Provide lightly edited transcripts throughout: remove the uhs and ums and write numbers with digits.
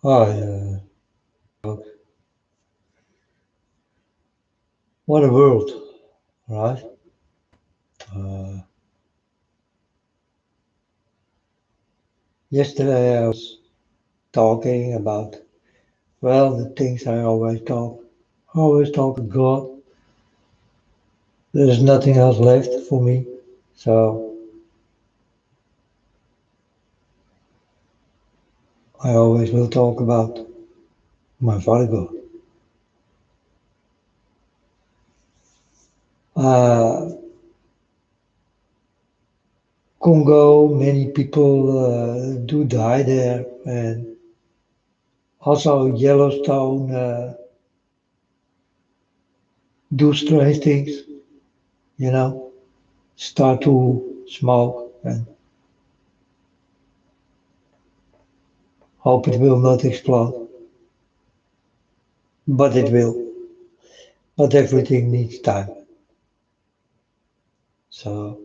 Hi, what a world, right? Uh, Yesterday I was talking about, well, the things I always talk. I always talk to God. There's nothing else left for me. So I always will talk about my Father God. Uh, Congo, many people do die there. And also Yellowstone do strange things, you know, start to smoke and hope it will not explode. But it will. But everything needs time. So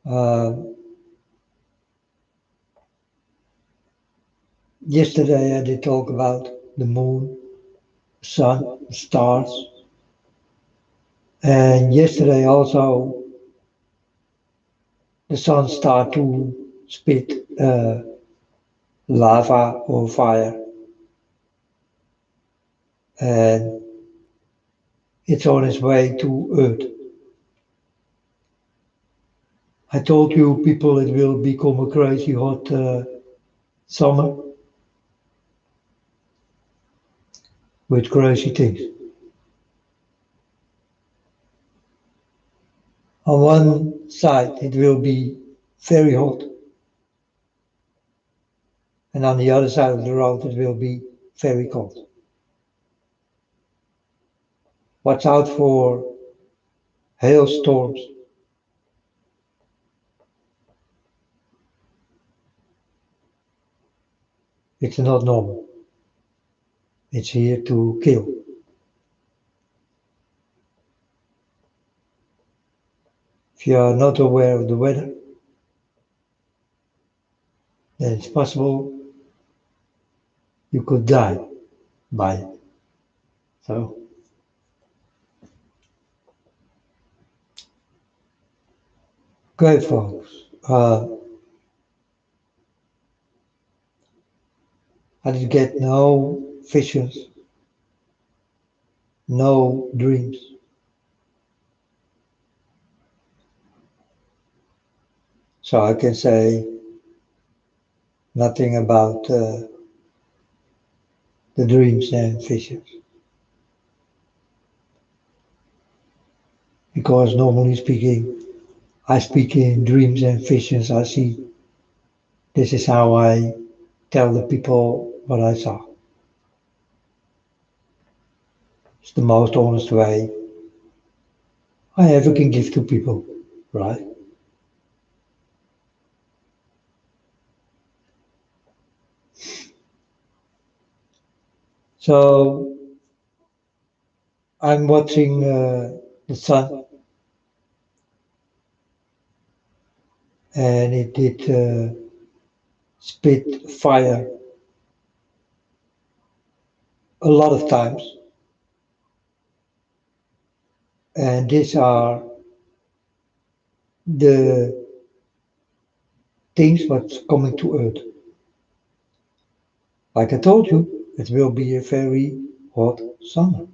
uh, yesterday I did talk about the moon, sun, stars, and yesterday also the sun started to spit lava or fire, and it's on its way to Earth. I told you people it will become a crazy hot summer with crazy things. On one side it will be very hot, and on the other side of the road it will be very cold. Watch out for hailstorms. It's not normal. It's here to kill. If you are not aware of the weather, then it's possible you could die by it. So, okay, folks. I did get no visions, no dreams. So I can say nothing about the dreams and visions. Because normally speaking, I speak in dreams and visions I see. This is how I tell the people what I saw. It's the most honest way I ever can give to people, right? So I'm watching the sun, and it did spit fire a lot of times, and these are the things what's coming to Earth. Like I told you, it will be a very hot summer.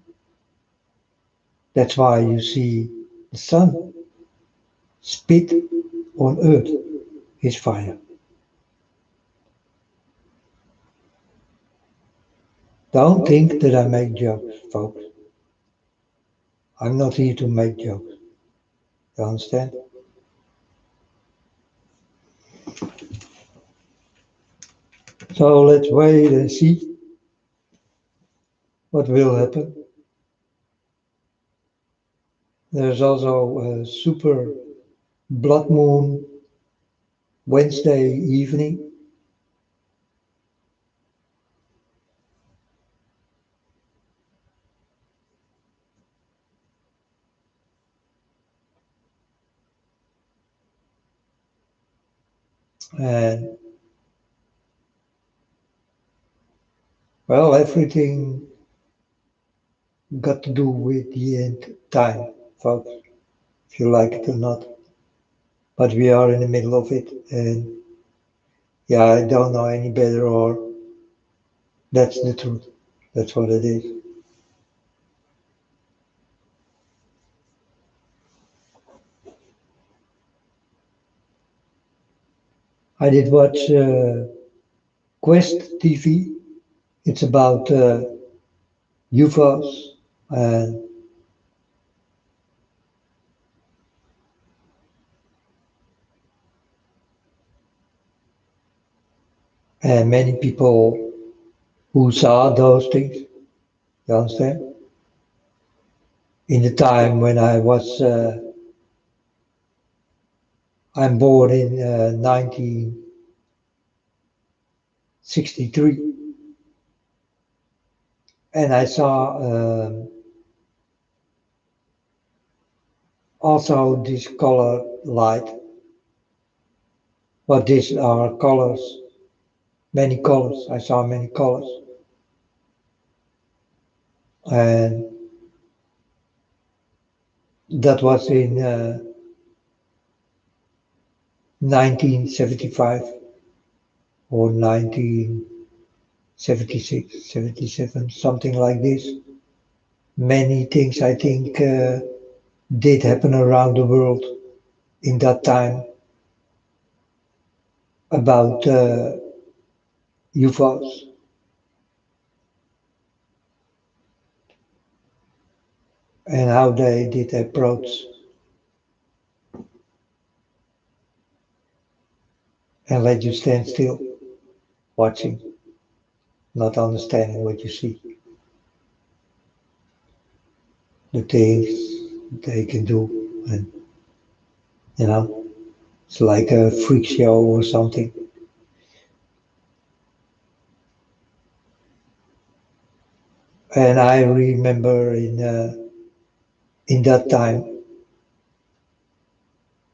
That's why you see the sun spit on Earth is fire. Don't think that I make jokes, folks. I'm not here to make jokes. You understand? So let's wait and see what will happen. There's also a super blood moon Wednesday evening. And Well, everything got to do with the end time, folks, if you like it or not. But we are in the middle of it, and yeah, I don't know any better, or that's the truth. That's what it is. I did watch Quest TV. It's about UFOs, and many people who saw those things. You understand? In the time when I'm born in 1963, and I saw also this color light. But these are colors, many colors. I saw many colors, and that was in 1975 or 1976, 77, something like this. Many things I think did happen around the world in that time about UFOs. And how they did approach and let you stand still, watching, not understanding what you see, the things they can do, and you know, it's like a freak show or something. And I remember in that time,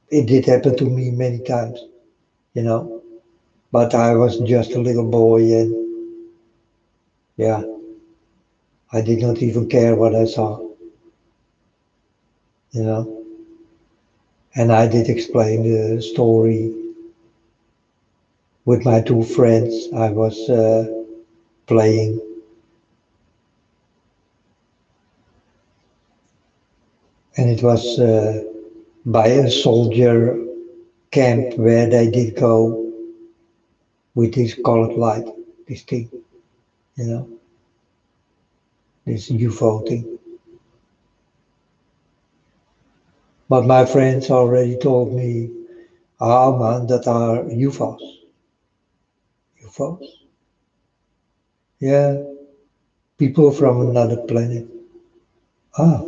it did happen to me many times, you know. But I was just a little boy, and yeah, I did not even care what I saw, you know. And I did explain the story with my two friends. I was playing, and it was by a soldier camp where they did go with this colored light, this thing, you know, this UFO thing. But my friends already told me, oh man, that are UFOs. UFOs? Yeah, people from another planet. Ah,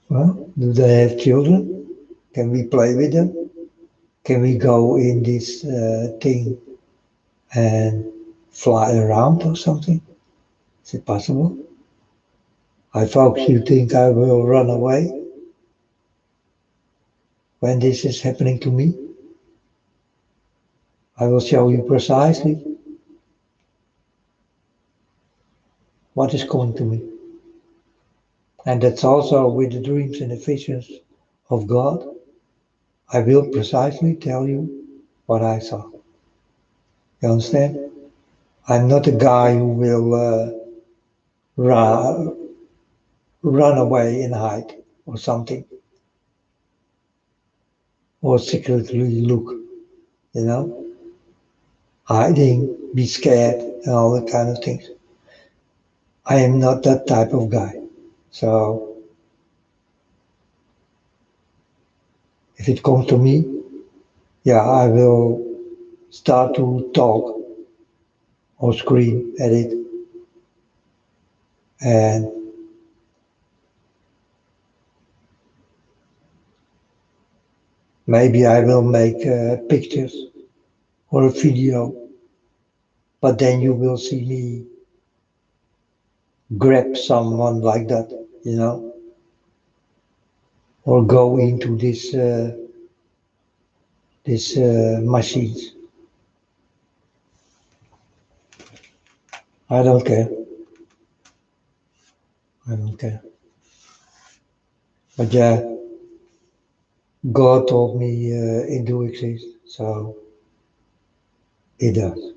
well, do they have children? Can we play with them? Can we go in this thing and fly around or something? Is it possible? I folks, you think I will run away when this is happening to me? I will show you precisely what is coming to me. And that's also with the dreams and the visions of God. I will precisely tell you what I saw. You understand? I'm not a guy who will run, run away and hide or something, or secretly look, you know, hiding, be scared, and all that kind of things. I am not that type of guy. So if it comes to me, yeah, I will start to talk or scream at it, and maybe I will make pictures or a video, but then you will see me grab someone like that, you know, or go into this machines. I don't care. I don't care. But yeah, God told me it do exist, so it does.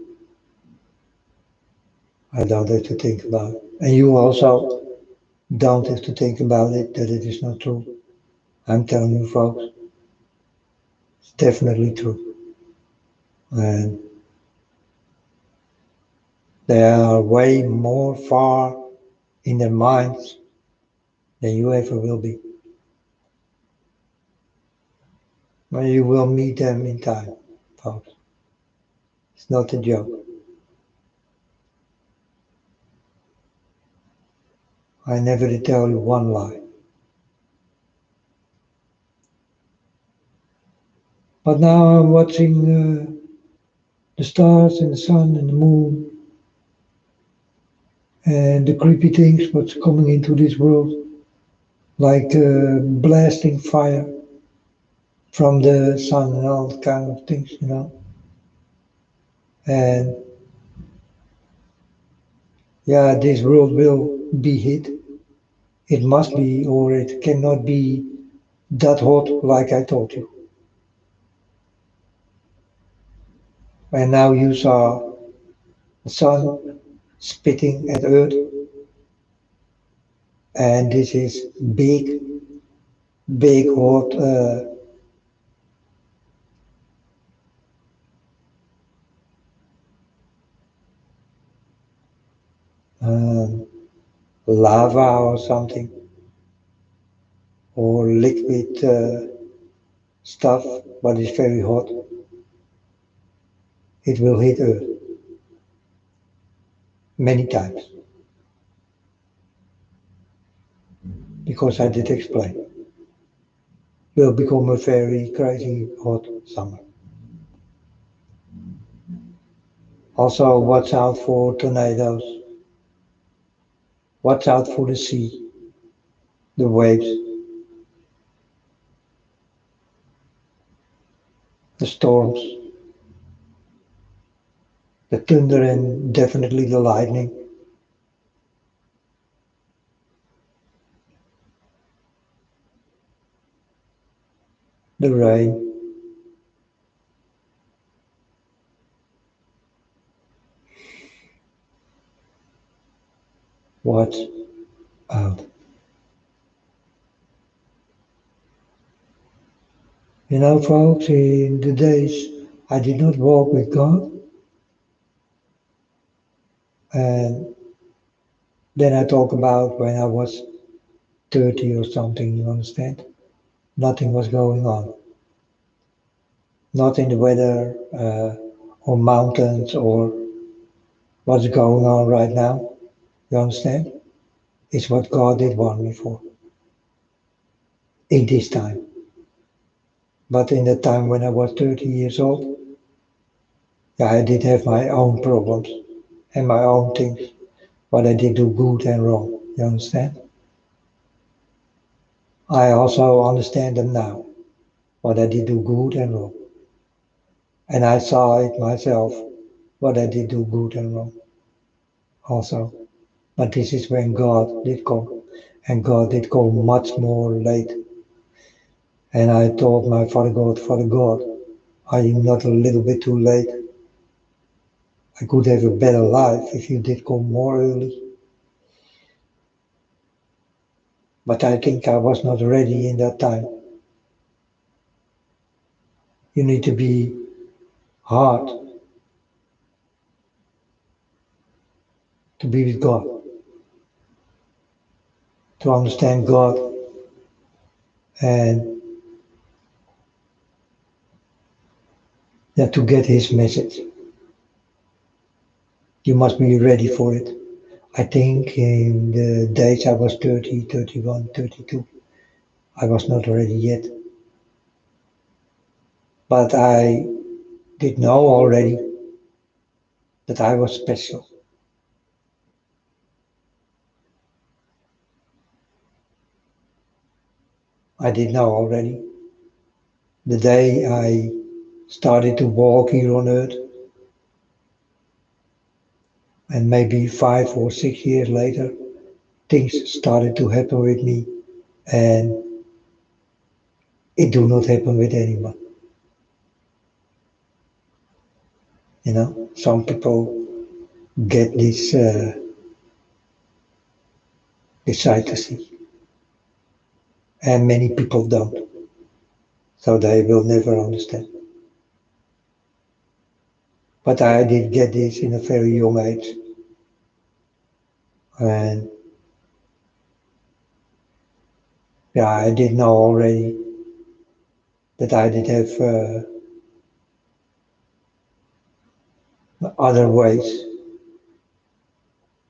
I don't have to think about it. And you also don't have to think about it that it is not true. I'm telling you, folks, it's definitely true. And they are way more far in their minds than you ever will be. But you will meet them in time, folks. It's not a joke. I never did tell you one lie. But now I'm watching the stars and the sun and the moon and the creepy things what's coming into this world, like blasting fire from the sun and all kind of things, you know. And yeah, this world will be hit. It must be, or it cannot be that hot like I told you. And now you saw the sun spitting at Earth, and this is big, big hot um, lava or something, or liquid stuff, but it's very hot. It will hit Earth many times because I did explain. Will become a very crazy hot summer. Also, watch out for tornadoes. Watch out for the sea, the waves, the storms, the thunder, and definitely the lightning. The rain. Watch out. You know, folks, in the days I did not walk with God, and then I talk about when I was 30 or something, you understand? Nothing was going on. Not in the weather, or mountains, or what's going on right now. You understand? It's what God did want me for in this time. But in the time when I was 30 years old, yeah, I did have my own problems and my own things, what I did do good and wrong. You understand? I also understand them now, what I did do good and wrong. And I saw it myself, what I did do good and wrong also. But this is when God did come. And God did come much more late. And I told my Father God, are you not a little bit too late? I could have a better life if you did come more early. But I think I was not ready in that time. You need to be hard to be with God, to understand God, and yeah, to get His message. You must be ready for it. I think in the days I was 30, 31, 32, I was not ready yet. But I did know already that I was special. I did know already. The day I started to walk here on earth, And maybe 5 or 6 years later, things started to happen with me, and it do not happen with anyone. Some people get this sight to see, and many people don't. So they will never understand. But I did get this in a very young age, and yeah, I did know already that I did have other ways,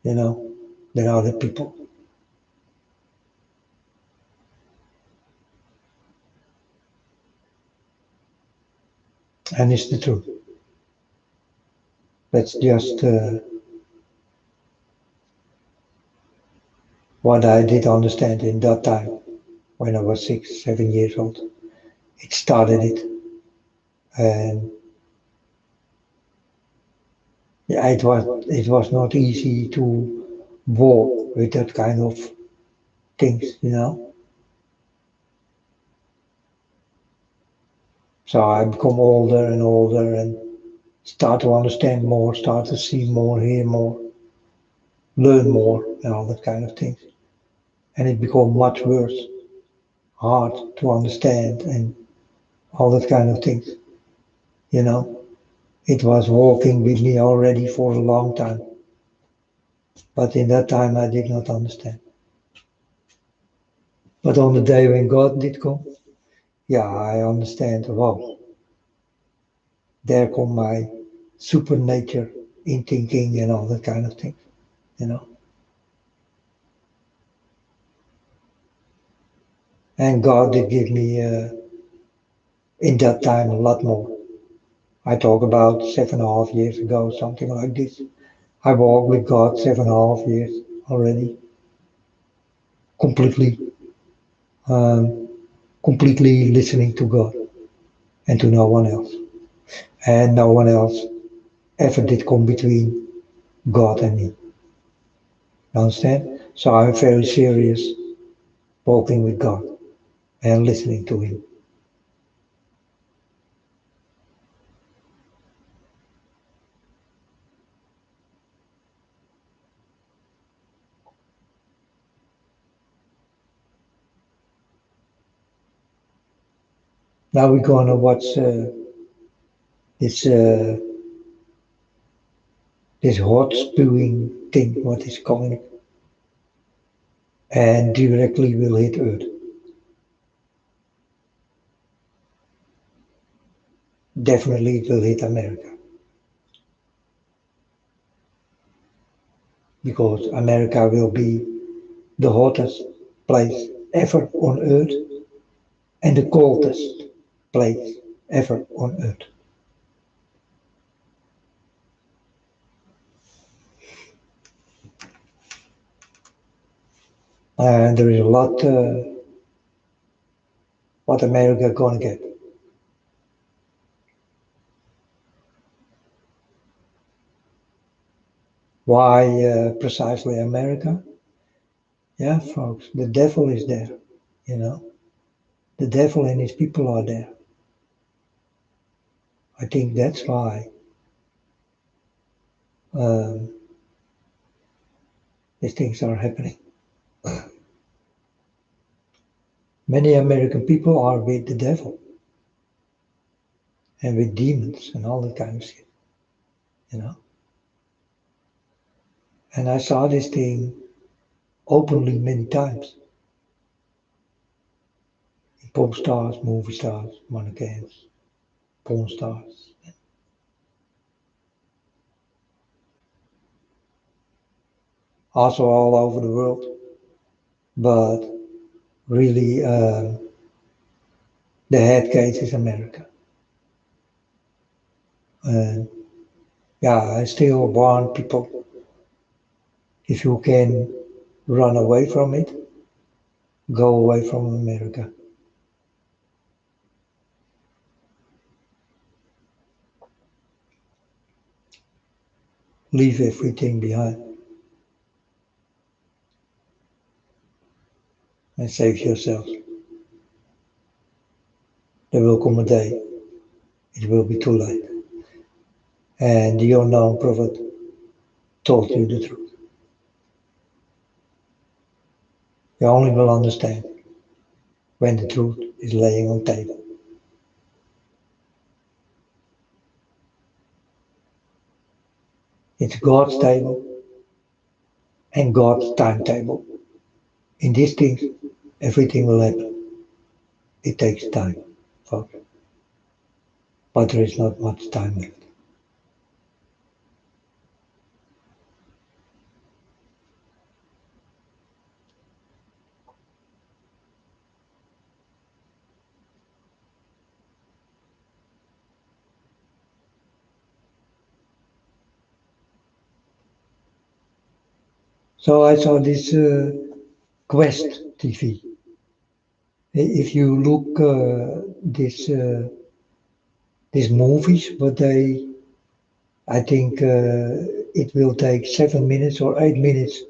you know, than other people. And it's the truth. That's just what I did understand in that time when I was 6, 7 years old. It started it, and yeah, it was not easy to walk with that kind of things. So I become older and older and start to understand more, start to see more, hear more, learn more, and all that kind of things. And it became much worse, hard to understand, and all that kind of things. You know, it was walking with me already for a long time, but in that time I did not understand. But on the day when God did come, yeah, I understand. Wow, there come my supernature in thinking and all that kind of thing. You know, and God did give me in that time a lot more. I talk about 7.5 years ago, something like this. I walked with God 7.5 years already, completely, um, completely listening to God and to no one else. And no one else ever did come between God and me. You understand? So I'm very serious walking with God and listening to Him. Now we're gonna watch this this hot spewing thing what is coming and directly will hit Earth. Definitely it will hit America because America will be the hottest place ever on Earth and the coldest place ever on Earth. And there is a lot what America gonna get. Why precisely America? Yeah, folks, the devil is there. You know, the devil and his people are there. I think that's why um, these things are happening. Many American people are with the devil and with demons and all that kind of shit. You know, and I saw this thing openly many times. Pop stars, movie stars, mannequins, porn stars. Also all over the world. But really, the head case is America. And yeah, I still warn people if you can run away from it, go away from America. Leave everything behind and save yourself. There will come a day, it will be too late. And the unknown prophet told you the truth. You only will understand when the truth is laying on table. It's God's table and God's timetable. In these things, everything will happen. It takes time, folks. But there is not much time left. So I saw this Quest TV. If you look these movies, but I think it will take 7 minutes or 8 minutes,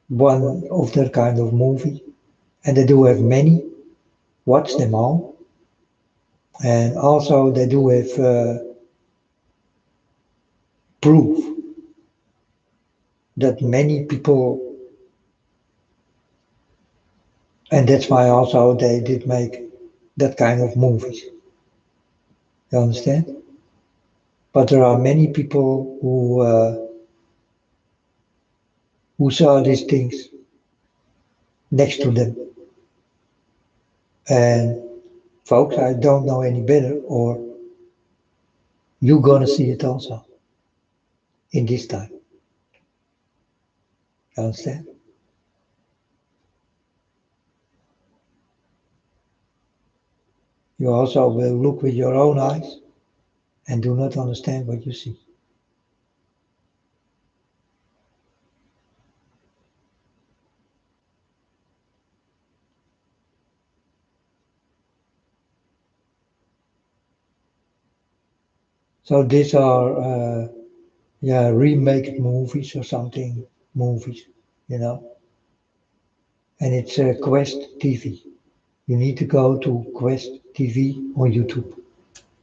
one of that kind of movie, and they do have many. Watch them all, and also they do have proof that many people, and that's why also they did make that kind of movies. You understand? But there are many people who saw these things next to them. And folks, I don't know any better, or you're gonna see it also in this time. You understand? You also will look with your own eyes and do not understand what you see. So these are remake movies or something, movies, you know. And it's Quest TV. You need to go to Quest TV on YouTube.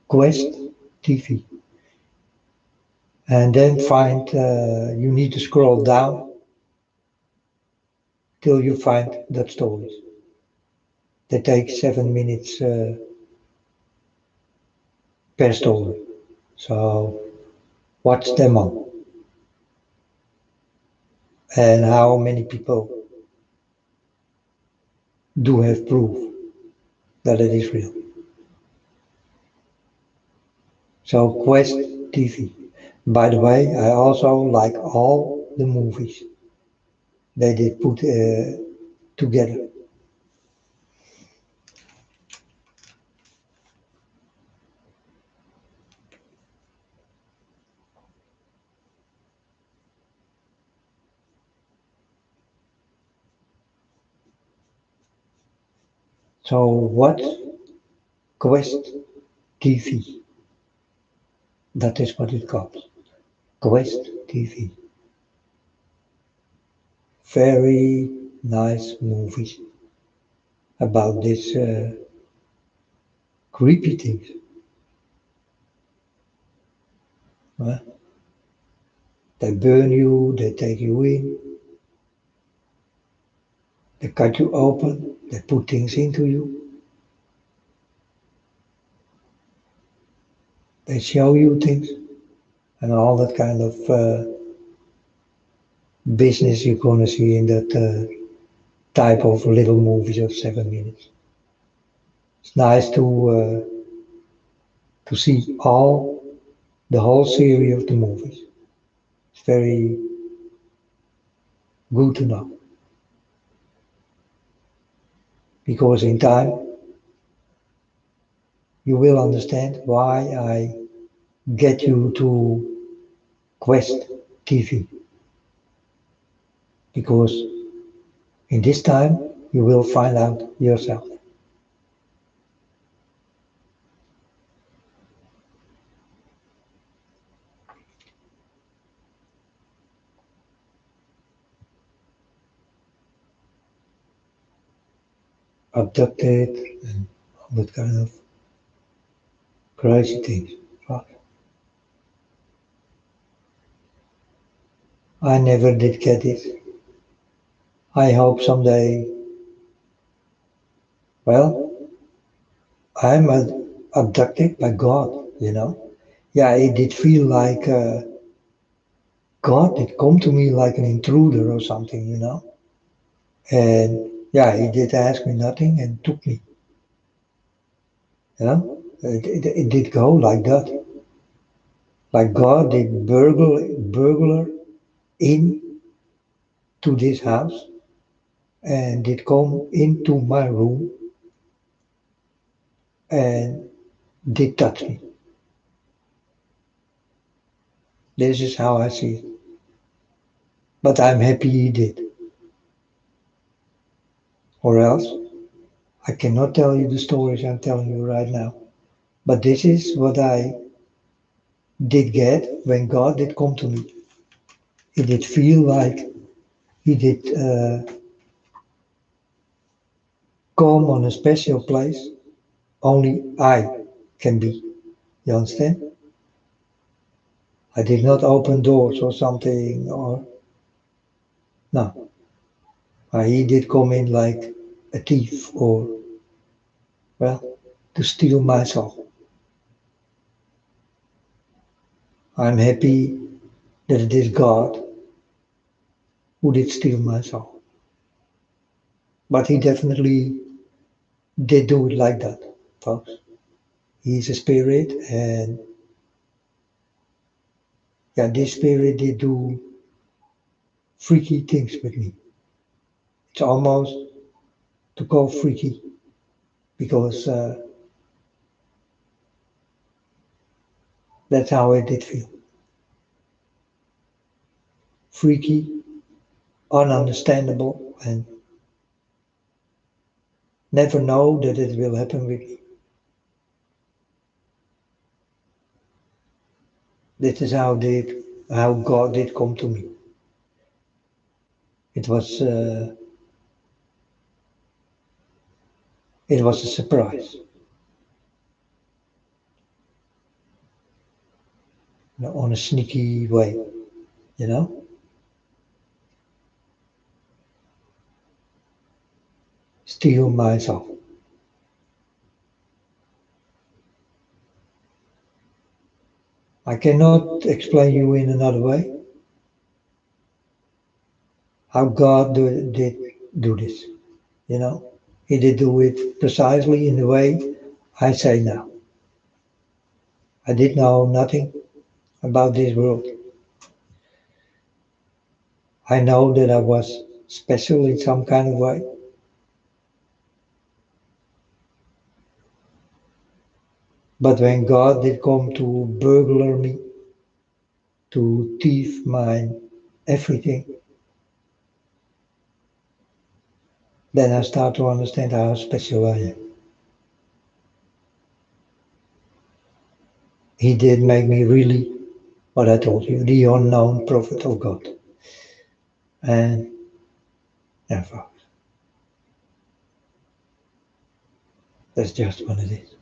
Quest TV. And then find, you need to scroll down till you find that stories. They take 7 minutes per story. So watch them all. And how many people do have proof that it is real. So Quest TV. By the way, I also like all the movies they did put together. So what Quest TV? That is what it calls. Quest TV. Very nice movies about this creepy things. Huh? They burn you, they take you in, they cut you open, they put things into you, they show you things, and all that kind of business you're gonna see in that type of little movies of 7 minutes. It's nice to see the whole series of the movies. It's very good to know. Because in time you will understand why I get you to Quest TV. Because in this time you will find out yourself. abducted and all that kind of crazy things. But I never did get it. I hope someday, well, I'm abducted by God. Yeah, it did feel like God did come to me like an intruder or something. And yeah, he did ask me nothing and took me. It did go like that. Like God did burglar into this house and did come into my room and did touch me. This is how I see it. But I'm happy he did. Or else I cannot tell you the stories I'm telling you right now. But this is what I did get when God did come to me. It did feel like he did come on a special place only I can be. You understand? I did not open doors or something or no. He did come in like a thief or well to steal my soul. I'm happy that it is God who did steal my soul. But he definitely did do it like that, folks. He's a spirit and yeah, this spirit did do freaky things with me. It's almost to call freaky because that's how I did feel. Freaky, ununderstandable, and never know that it will happen with me. This is how God did come to me. It was uh, it was a surprise, on a sneaky way, you know. Steal my soul. I cannot explain you in another way how God did do this. You know, He did do it precisely in the way I say now. I did know nothing about this world. I know that I was special in some kind of way, but when God did come to burglar me, to thief mine everything, then I start to understand how special I am. He did make me really, what I told you, the unknown prophet of God. And yeah, folks, that's just what it is.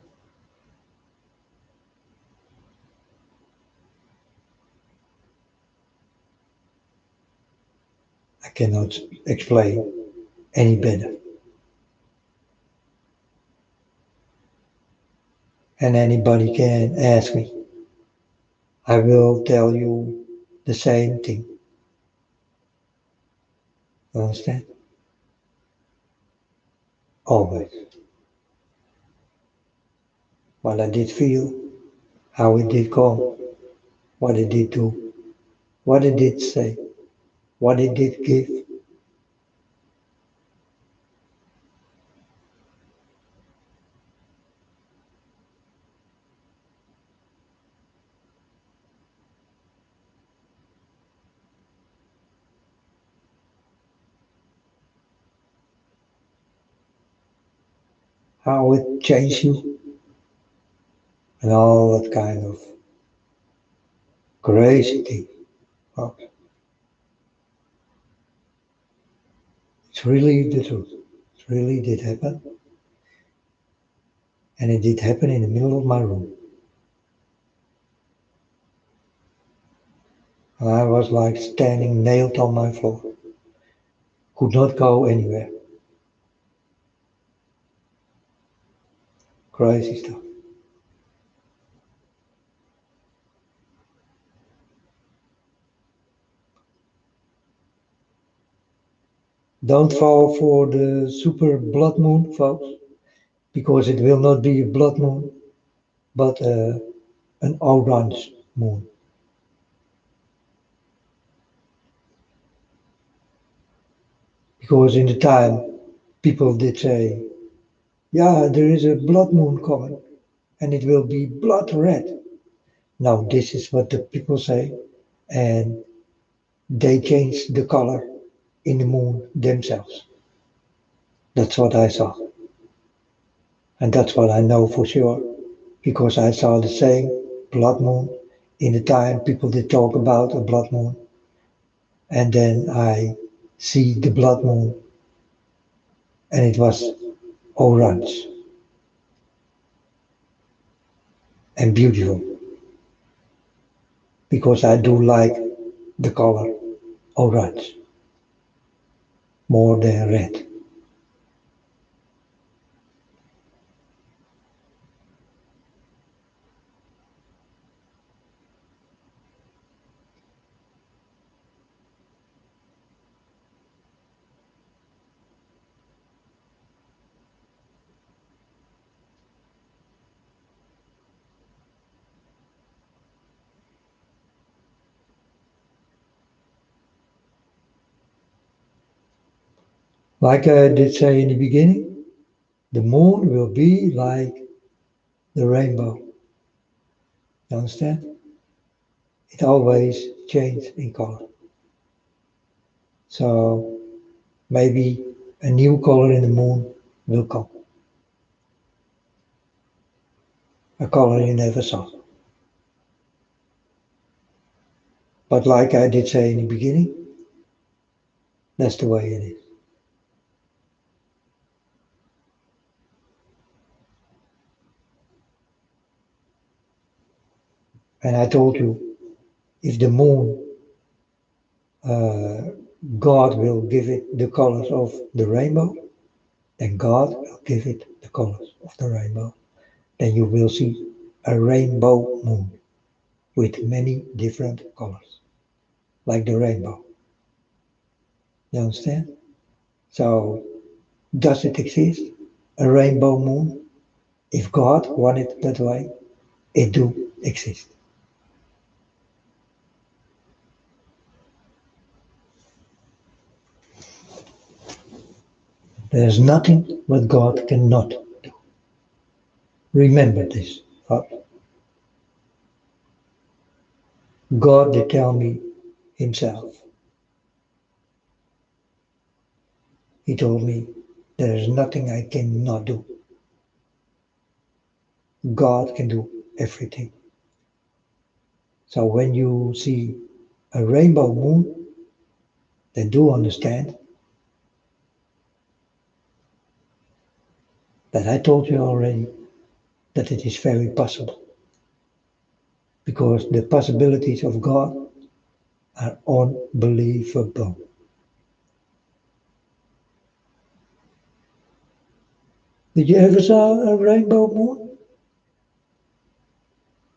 I cannot explain any better. And anybody can ask me. I will tell you the same thing. You understand? Always. What I did feel, how it did come, what it did do, what it did say, what it did give. How it changed you, and all that kind of crazy thing. Well, it's really the truth. It really did happen. And it did happen in the middle of my room. And I was like standing nailed on my floor. Could not go anywhere. Crazy stuff. Don't fall for the super blood moon, folks, because it will not be a blood moon, but an orange moon. Because in the time, people did say, yeah, there is a blood moon coming, and it will be blood red. Now, this is what the people say, and they changed the color in the moon themselves. That's what I saw. And that's what I know for sure, because I saw the same blood moon in the time people did talk about a blood moon. And then I see the blood moon, and it was orange and beautiful, because I do like the color orange more than red. Like I did say in the beginning, the moon will be like the rainbow. You understand? It always changes in color. So maybe a new color in the moon will come. A color you never saw. But like I did say in the beginning, that's the way it is. And I told you, if the moon, uh, God will give it the colors of the rainbow, then God will give it the colors of the rainbow. Then you will see a rainbow moon with many different colors, like the rainbow. You understand? So, does it exist? A rainbow moon? If God wanted it that way, it do exist. There's nothing what God cannot do. Remember this, folks. God did tell me himself. He told me there is nothing I cannot do. God can do everything. So when you see a rainbow moon, then do understand that I told you already that it is very possible, because the possibilities of God are unbelievable. Did you ever saw a rainbow moon?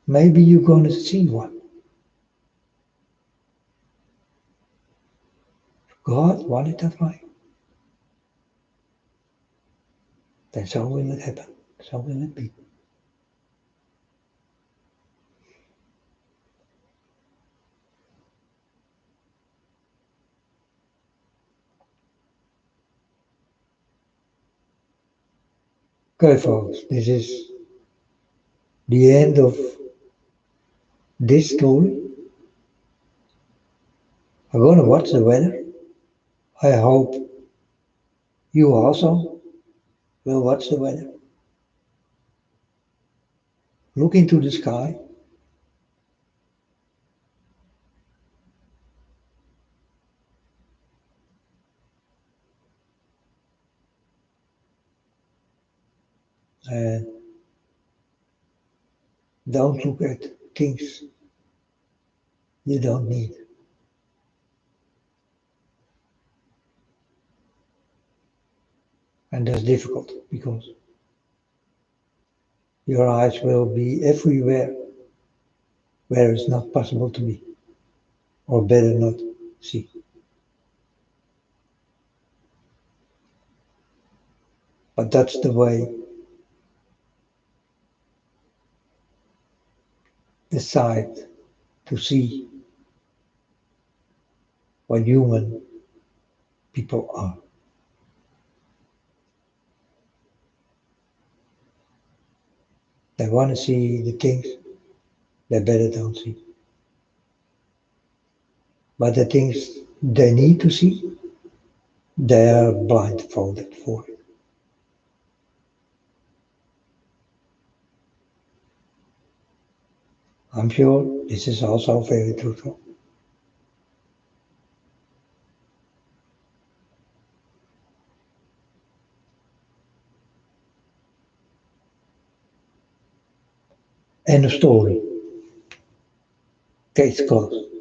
Maybe you're gonna see one. God wanted that way. Then so will it happen. So will it be. Okay, folks, this is the end of this story. I'm gonna watch the weather. I hope you also will watch the weather. Look into the sky. And Don't look at things you don't need. And that's difficult because your eyes will be everywhere where it's not possible to be, or better not see. But that's the way decide to see what human people are. They want to see the things they better don't see. But the things they need to see, they are blindfolded for it. I'm sure this is also very truthful. End of story. Case closed.